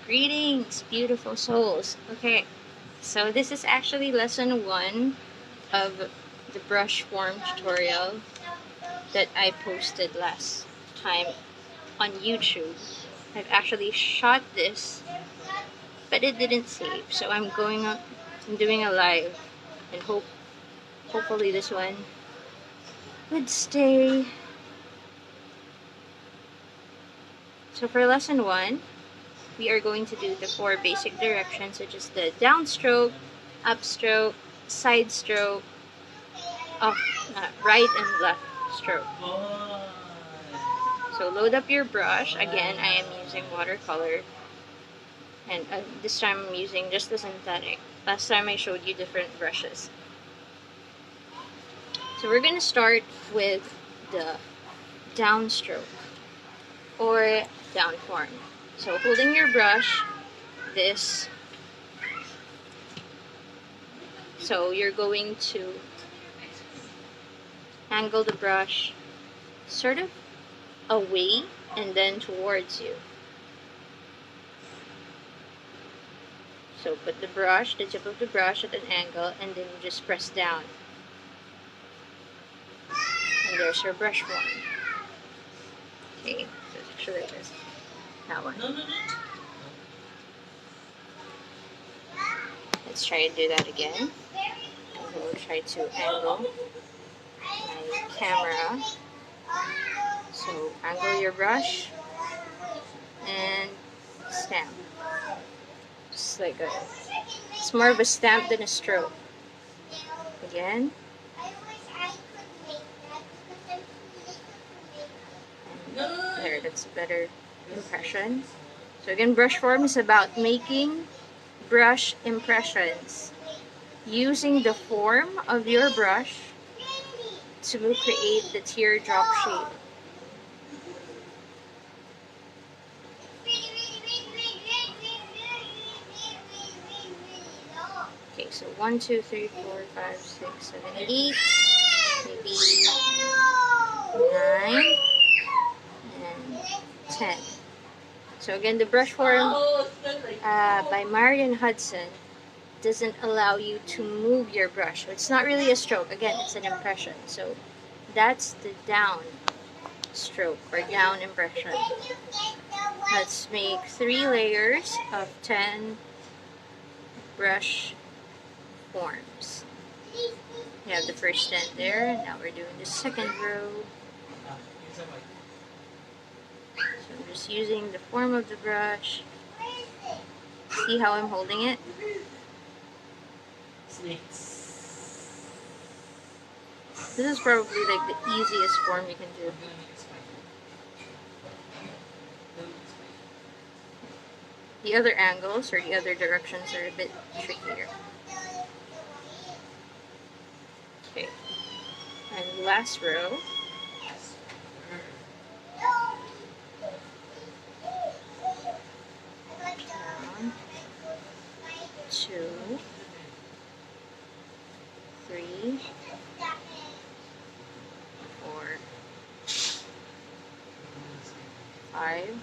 Greetings, beautiful souls. Okay, so this is actually lesson 1 of the brush form tutorial that I posted last time on YouTube. I've actually shot this, but it didn't save, so I'm doing a live, and hopefully this one would stay. So for lesson 1, we are going to do the 4 basic directions, such as the downstroke, upstroke, side stroke, right and left stroke. So load up your brush. Again, I am using watercolor, and this time I'm using just the synthetic. Last time I showed you different brushes. So we're going to start with the downstroke or down form. So holding your brush, so you're going to angle the brush sort of away and then towards you. So put the tip of the brush at an angle, and then you just press down. And there's your brush form. Okay, so actually there's that one. Let's try to do that again. And we'll try to angle my camera. So angle your brush and stamp. Just like it's more of a stamp than a stroke. Again. And there, that's a better impression. So again, brush form is about making brush impressions, using the form of your brush to create the teardrop shape. Okay, so 1, 2, 3, 4, 5, 6, 7, 8, maybe 9, and 10. So again, the brush form by Marion Hudson doesn't allow you to move your brush. So it's not really a stroke. Again, it's an impression. So that's the down stroke or down impression. Let's make 3 layers of 10 brush forms. We have the first 10 there. Now we're doing the second row. So I'm just using the form of the brush. See how I'm holding it? This is probably like the easiest form you can do. The other angles or the other directions are a bit trickier. Okay, and last row. Down, 2, 3, 4, 5,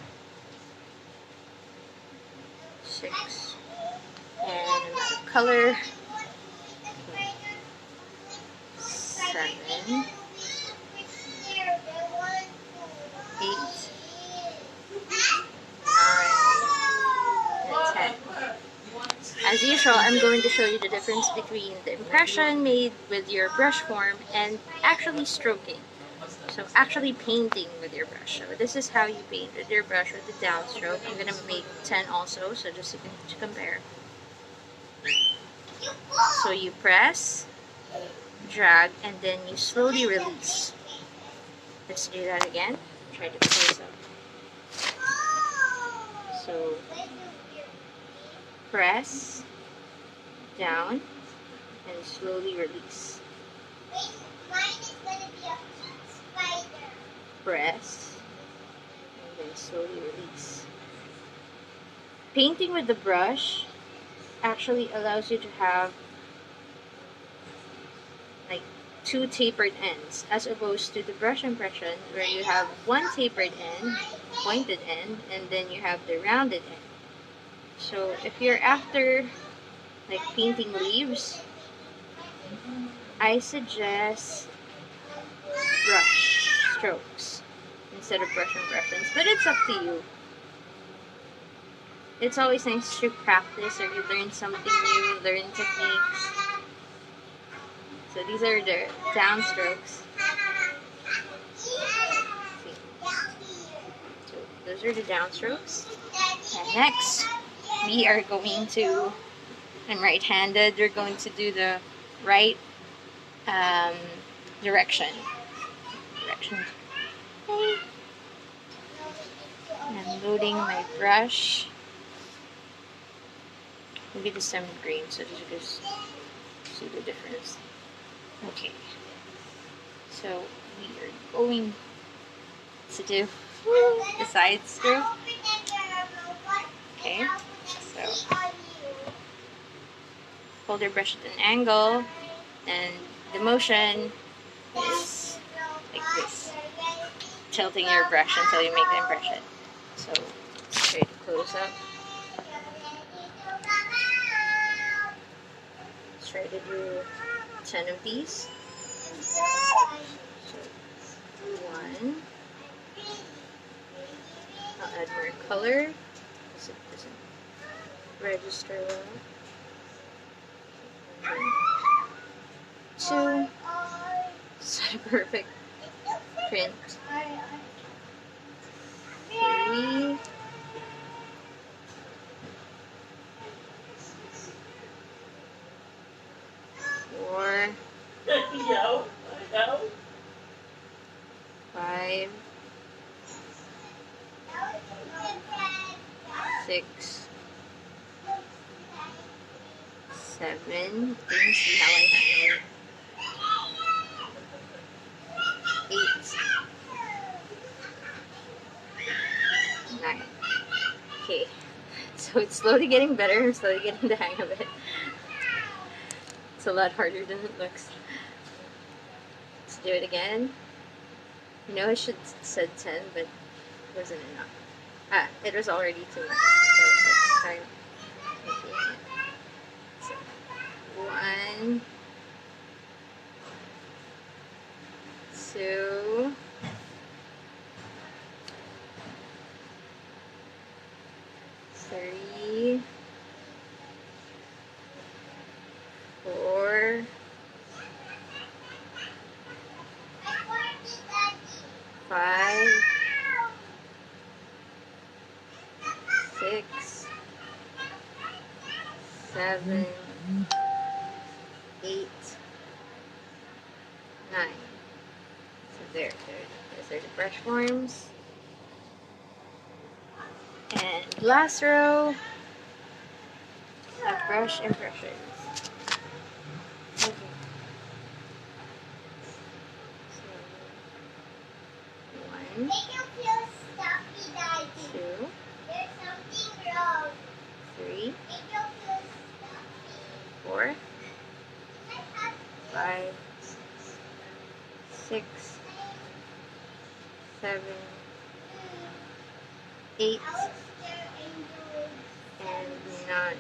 6, and another color. 7, 8, 9, and 10. As usual, I'm going to show you the difference between the impression made with your brush form and actually stroking. So actually painting with your brush. So this is how you paint with your brush with the downstroke. I'm going to make 10 also, so just to compare. So you press, drag, and then you slowly release. Let's do that again. Try to close up. So press down and slowly release. Press and then slowly release. Painting with the brush actually allows you to have like 2 tapered ends, as opposed to the brush impression where you have 1 tapered end, pointed end, and then you have the rounded end. So if you're after like painting leaves, I suggest brush strokes instead of brush impressions, but it's up to you. It's always nice to practice, or you learn something new, learn techniques. So these are the downstrokes. So those are the downstrokes. And next, we are going to, I'm right-handed, we're going to do the right direction. Okay. I'm loading my brush. Maybe this time in green, so that you just see the difference. Okay. So we are going to do the side stroke. Okay. So hold your brush at an angle, and the motion is like this, tilting your brush until you make the impression. So let's try to close up. Let's try to do 10 of these. So 1. I'll add more color because it doesn't register well. 2. It's not a perfect print. 3. 4. 5. 6. 7. You can see how I handle it. 8. 9. Okay, so it's slowly getting better. I'm slowly getting the hang of it. It's a lot harder than it looks. Let's do it again. You know, I should have said 10, but it wasn't enough. Ah, it was already too much. So let's try making it. So 1, 2, 3, 4, 5, 6, 7, 8, 9. So there. Those are the brush forms. And last row of brush impressions. Okay. So 1, 2, 3, 4, 5, 6, 7, 8, and 9.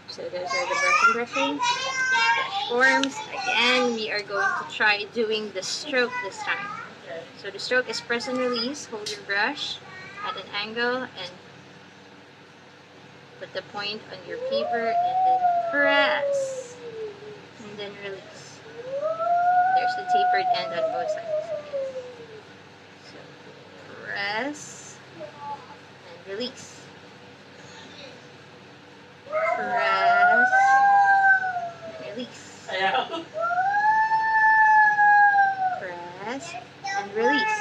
So those are the brush impressions. Brush forms. Again, we are going to try doing the stroke this time. So the stroke is press and release. Hold your brush at an angle and put the point on your paper and then press and then release. There's the tapered end on both sides. So press and release. Press and release. Press and release.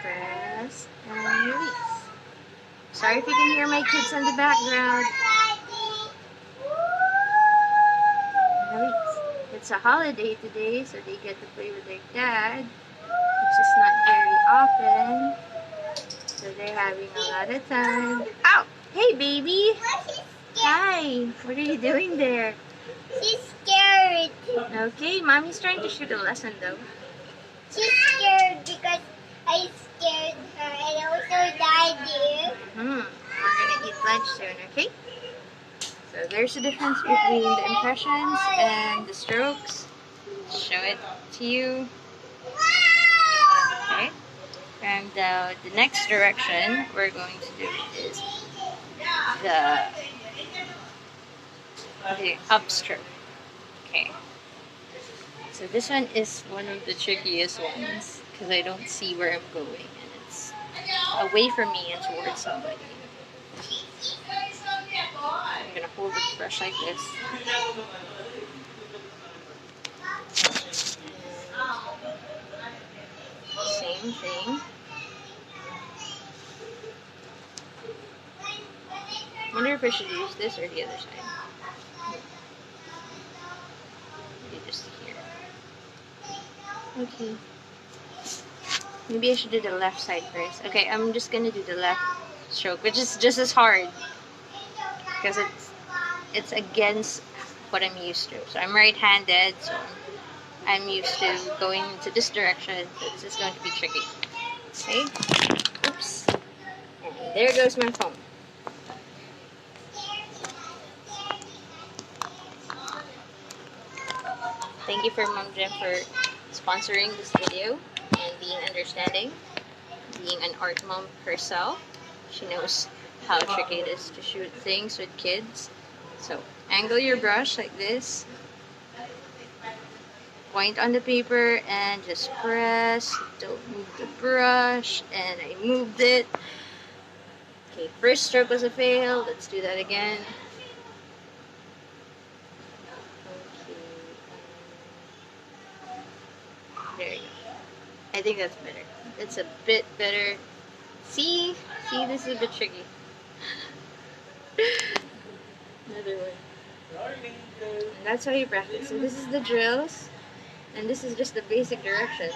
Press and release. Sorry if you can hear my kids in the background. Release. It's a holiday today, so they get to play with their dad, which is not very often. So they're having a lot of time. Ow! Hey, baby! Hi! What are you doing there? She's scared. Okay, mommy's trying to shoot a lesson though. She's scared because I scared her, and also Dad lunch soon, okay? So there's a difference between the impressions and the strokes. Show it to you. Okay? And the next direction we're going to do is the upstroke. Okay. So this one is one of the trickiest ones because I don't see where I'm going and it's away from me and towards somebody. I'm gonna hold the brush like this. Same thing. I wonder if I should use this or the other side. Maybe just here. Okay. Maybe I should do the left side first. Okay, I'm just gonna do the left stroke, which is just as hard because it's against what I'm used to. So I'm right-handed, so I'm used to going into this direction. So this is going to be tricky. Okay. Oops. And there goes my phone. Thank you for Mom Jem for sponsoring this video and being understanding. Being an art mom herself, she knows how tricky it is to shoot things with kids. So angle your brush like this, point on the paper and just press. Don't move the brush, and I moved it. Okay, first stroke was a fail. Let's do that again. Okay. There you go. I think that's better. It's a bit better. See, this is a bit tricky. Another one. And that's how you practice. So this is the drills, and this is just the basic directions.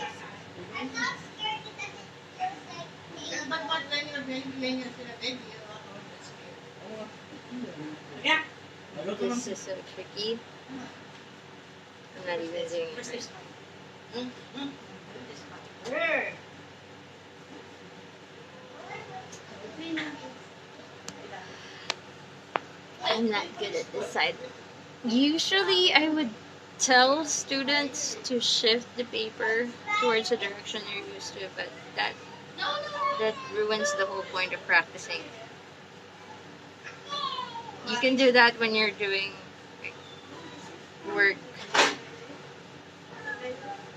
This is so tricky. I'm not even doing it. I'm not good at this side. Usually I would tell students to shift the paper towards the direction they're used to, but that ruins the whole point of practicing. You can do that when you're doing work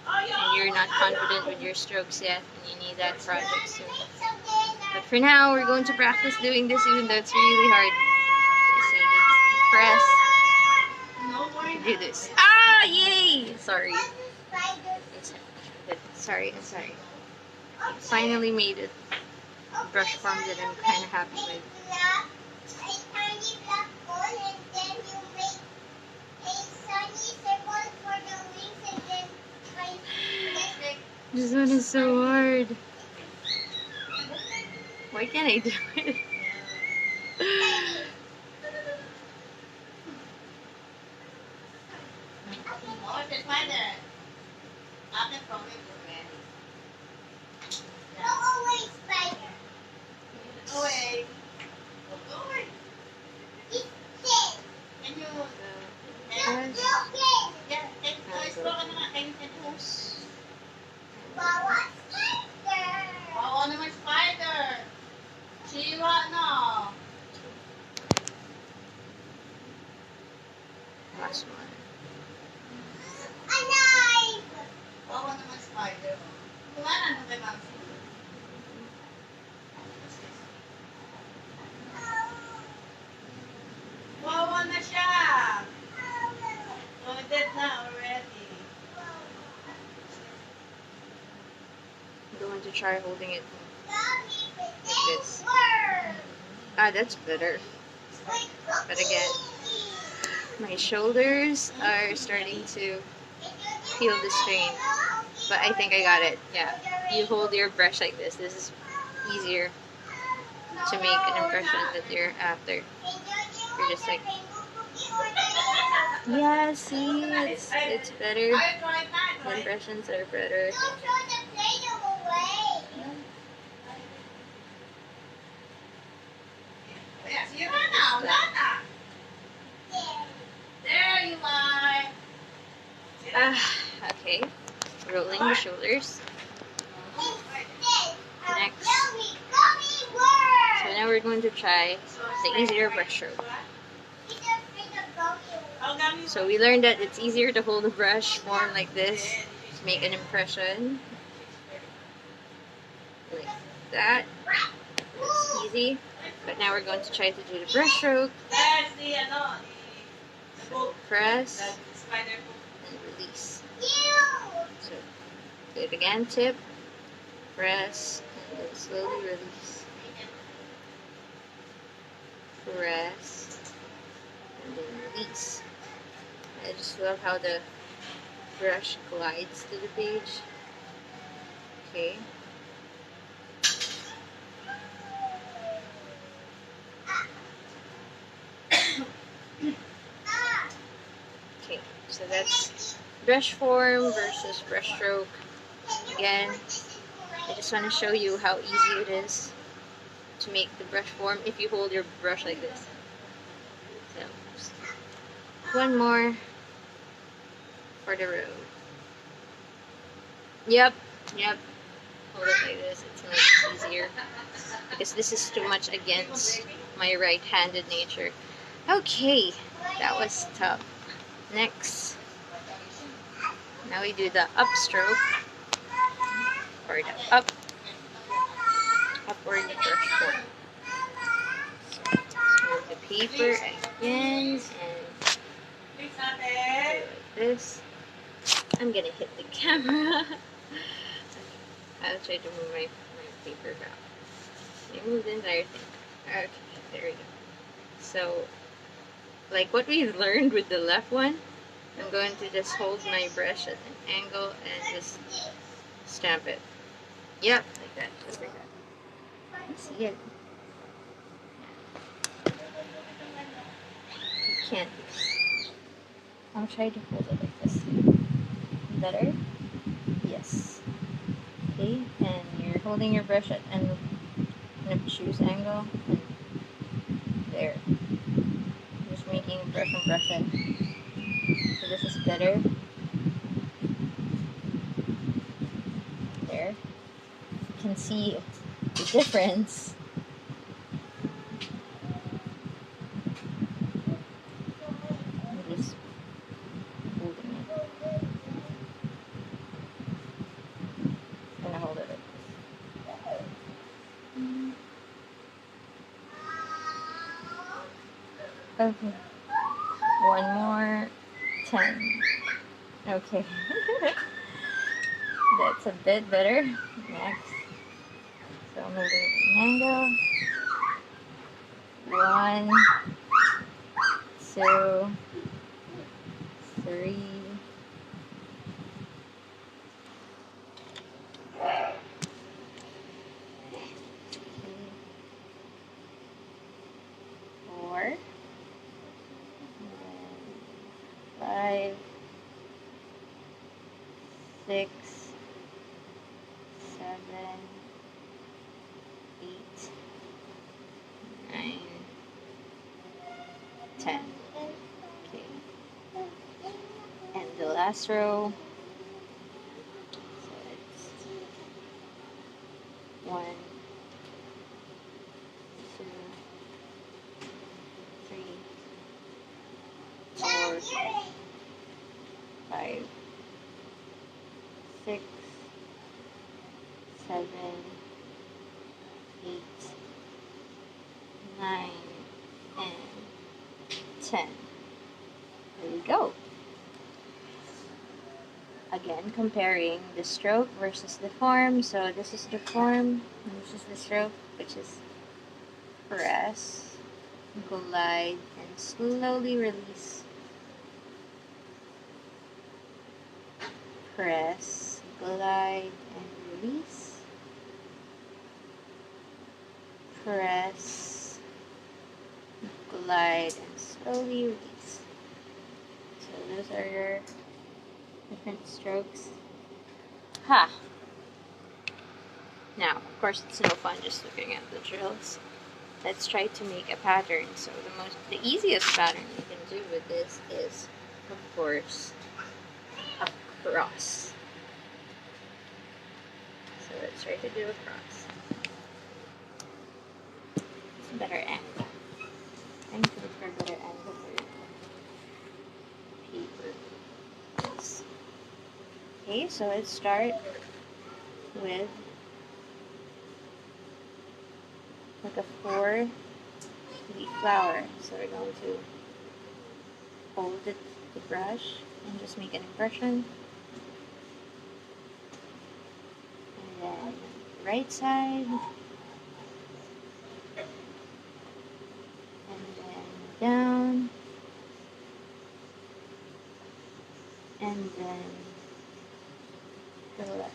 and you're not confident with your strokes yet and you need that project soon. But for now, we're going to practice doing this even though it's really hard. Okay, so just press. Do this. Ah, yay! Sorry. I'm sorry. Finally made it. Brush form that I'm kind of happy with. This one is so hard. Why can't I do it? Last one. I'm going to try holding it like this. Ah, that's better. But again, my shoulders are starting to feel the strain. But I think I got it. Yeah. You hold your brush like this. This is easier to make an impression that you're after. You're just like, yeah, see, it's better. The impressions are better. Okay, rolling the shoulders. Next. So now we're going to try the easier brushstroke. So we learned that it's easier to hold the brush form like this to make an impression. Like that. It's easy. But now we're going to try to do the brushstroke. So press and release. So do it again, tip, press, and then slowly release. Press, and then release. I just love how the brush glides to the page. Okay. Okay, so that's brush form versus brush stroke. Again, I just want to show you how easy it is to make the brush form if you hold your brush like this. So, just one more for the road. Yep. Hold it like this, it's much easier. Because this is too much against my right-handed nature. Okay, that was tough. Next, now we do the upstroke, or the upward brush form. So smooth the paper again, and do it like this. I'm gonna hit the camera. I'll try to move my paper back. I moved the entire thing. Okay, there we go. So, like what we've learned with the left one, I'm going to just hold my brush at an angle and just stamp it. Yep, like that, just like that. You see it? You can't. I'll try to hold it like this. Better? Yes. Okay, and you're holding your brush at an obtuse angle. And there. Just making brush and brush it. So this is better. There. You can see the difference. I'm just holding it. I'm gonna hold it. Okay. One more. 10. Okay. That's a bit better. Next. So I'm moving it at an angle. 1, 2, 3. 4. 5, 6, 7, 8, 9, 10. Okay. And the last row. So it's 1, 2, 3, 4, 5, 6, 7, 8, 9, and 10. There we go. Again, comparing the stroke versus the form. So this is the form, and this is the stroke, which is press, glide, and slowly release. Press, glide, and release. Press, glide, and slowly release. So those are your different strokes. Ha! Now, of course, it's no fun just looking at the drills. Let's try to make a pattern. So the easiest pattern you can do with this is, of course, a cross. So let's try to do a cross. It's a better angle. I need to look for a better angle for paper. Yes. Okay, so let's start with like a 4-leaf flower. So we're going to hold the brush and just make an impression. And then right side. And then down. And then the left.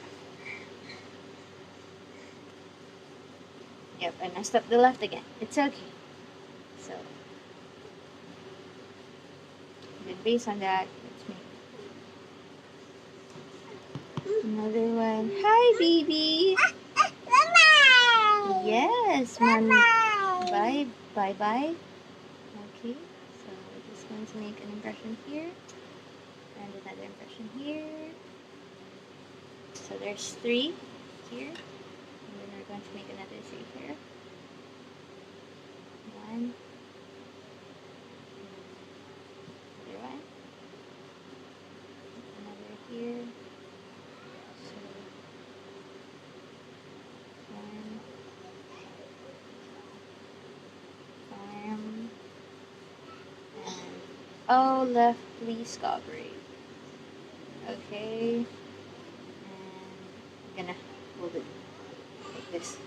Yep, I messed up the left again. It's okay. So, then based on that, let's make another one. Hi, baby. Yes, mommy. Bye. Bye-bye. Okay, so we're just going to make an impression here. And another impression here. So there's 3 here. And then we're going to make another 3 here. 1. Another one. Another here. So 1. Arm. And oh, left, please cooperate. Okay. And I'm gonna hold it like this.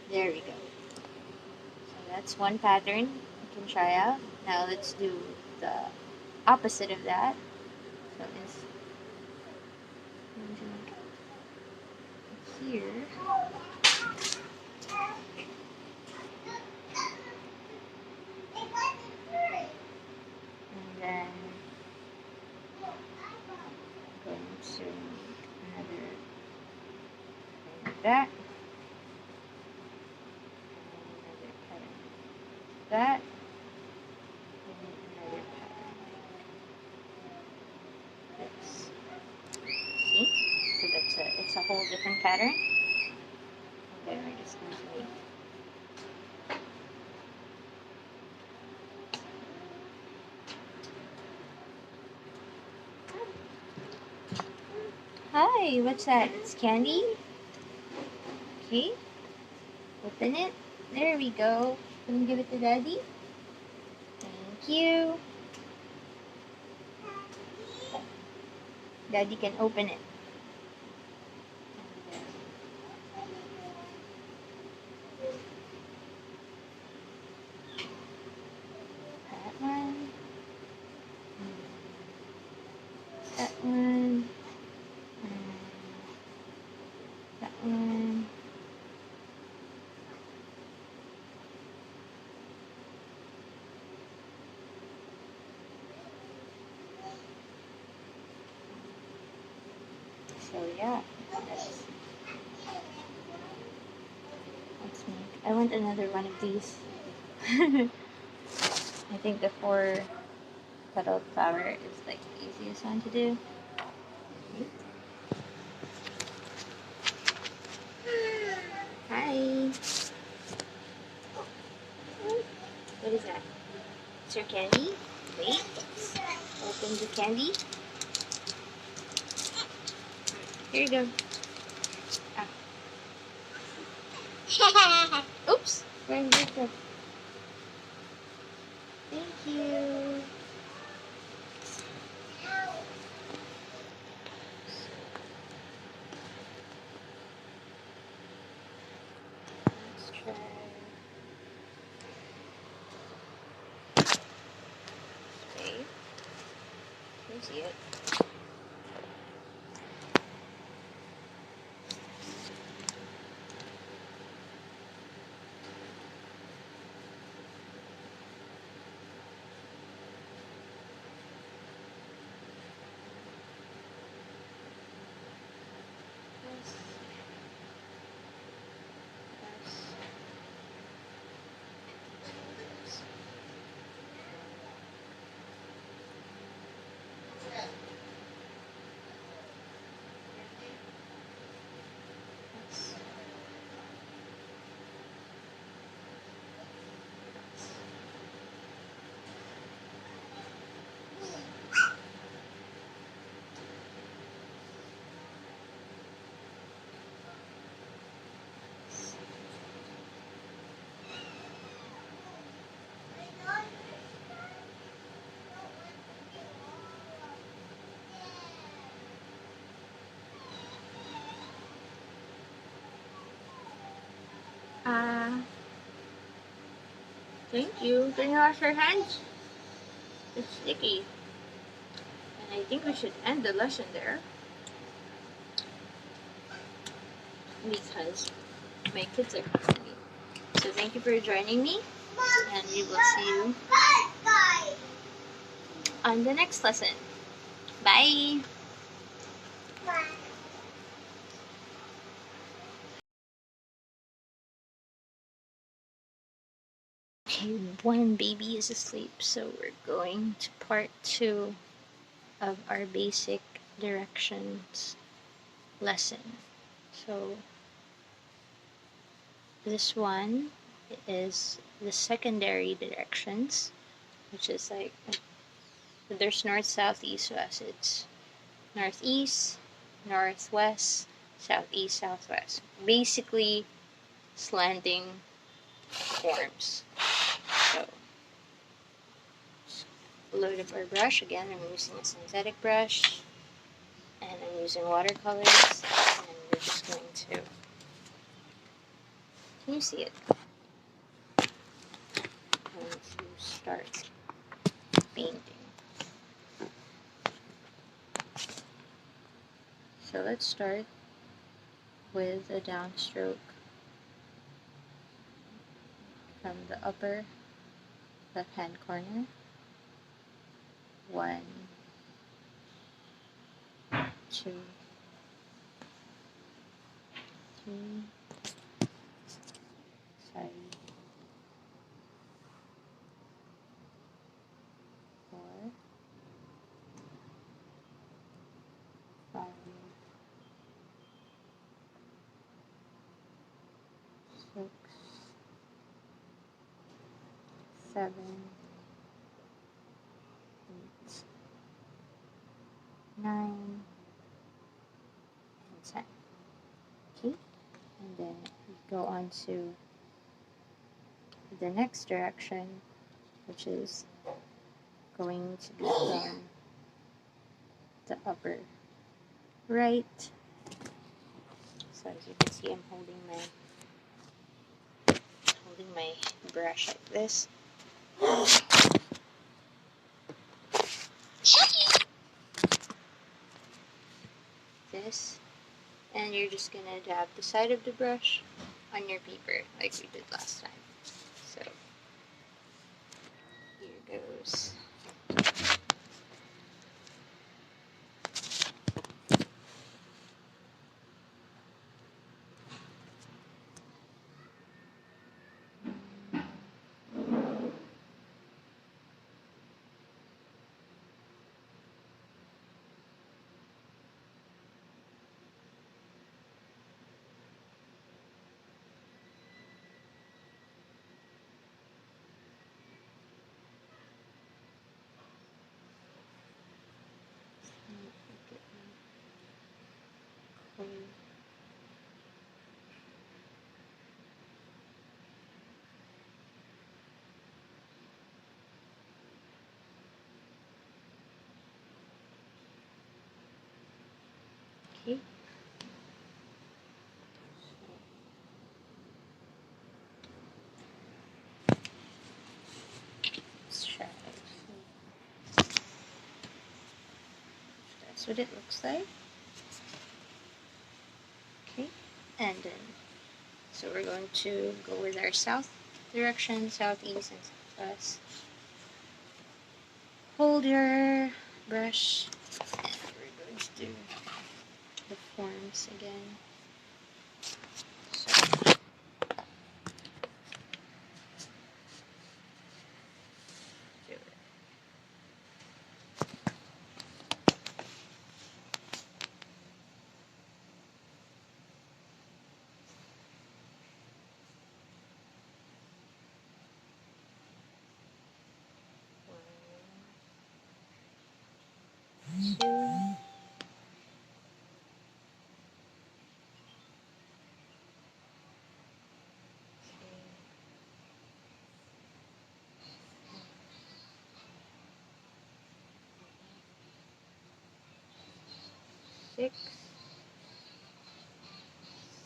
There we go. So that's one pattern you can try out. Now let's do the opposite of that. So it's going to make it here. And then I'm going to make another like that. Another pattern like that. And another pattern like this. See? So it's a whole different pattern. And then we're just going to make hi, what's that? It's candy? Okay. Open it. There we go. Can you give it to Daddy? Thank you. Daddy can open it. That one. That one. That one. So yeah, let's make. I want another one of these. I think the 4-petaled flower is like the easiest one to do. Hi. What is that? It's your candy? Wait. Open the candy. Here you go. Ah. Oops. Where did it go? Thank you. Let's try. Okay. You see it. Thank you. Can you wash your hands? It's sticky. And I think we should end the lesson there. Because my kids are calling me. So thank you for joining me. And we will see you on the next lesson. Bye! Okay, one baby is asleep, so we're going to part 2 of our basic directions lesson. So this one is the secondary directions, which is like there's north, south, east, west. It's northeast, northwest, southeast, southwest. Basically slanting forms. So load up our brush. Again, I'm using a synthetic brush and I'm using watercolors, and we're just going to, can you see it? I'm going to start painting. So let's start with a downstroke from the upper left hand corner. 1, 2, 3, sorry, 4, 5, 6, 7, 8, 9, and 10. Okay, and then we go on to the next direction, which is going to be from the upper right. So as you can see, I'm holding my brush like this. This, and you're just gonna dab the side of the brush on your paper like we did last time. So here goes. Okay. Let's try. That's what it looks like. Okay, and then so we're going to go with our south direction, southeast and southwest. Hold your brush, and we're going to do the forms again. So, do it. One, 2, 6,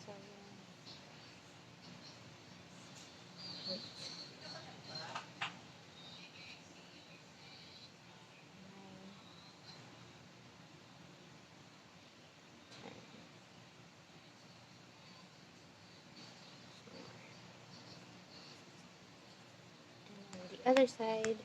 7, 8, Other side.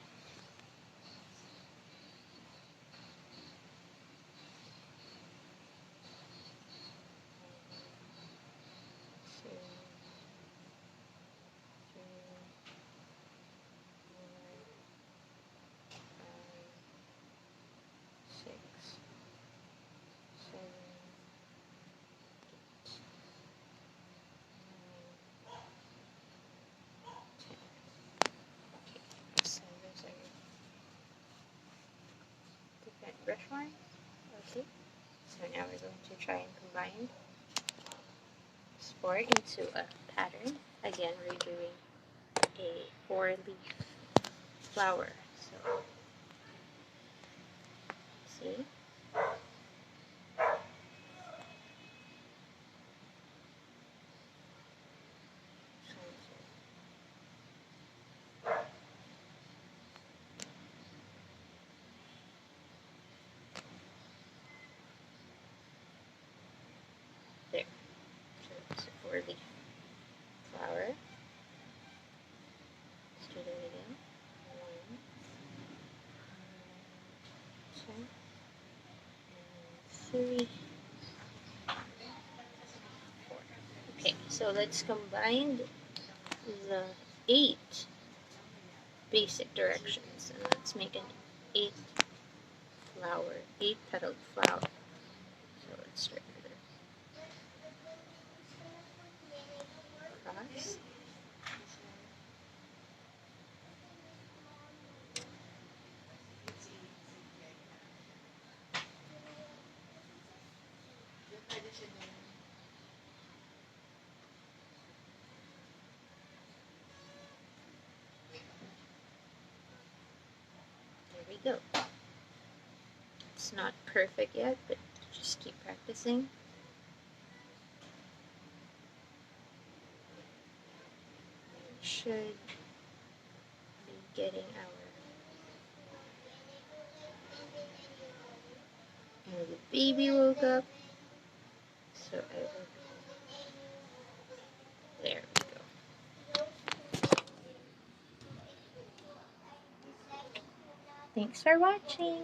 Different brush lines. Okay. So now we're going to try and combine four into a pattern. Again, we're doing a 4-leaf flower. So see. There. So it's a 4-leaf flower. Let's do that again. 1, 2, and 3, 4. Okay, so let's combine the 8 basic directions, and let's make an 8 flower, 8 petaled flower. So let's start with a cross. There we go. It's not perfect yet, but just keep practicing. We should be getting our... And the baby woke up, so I will... There we go. Thanks for watching.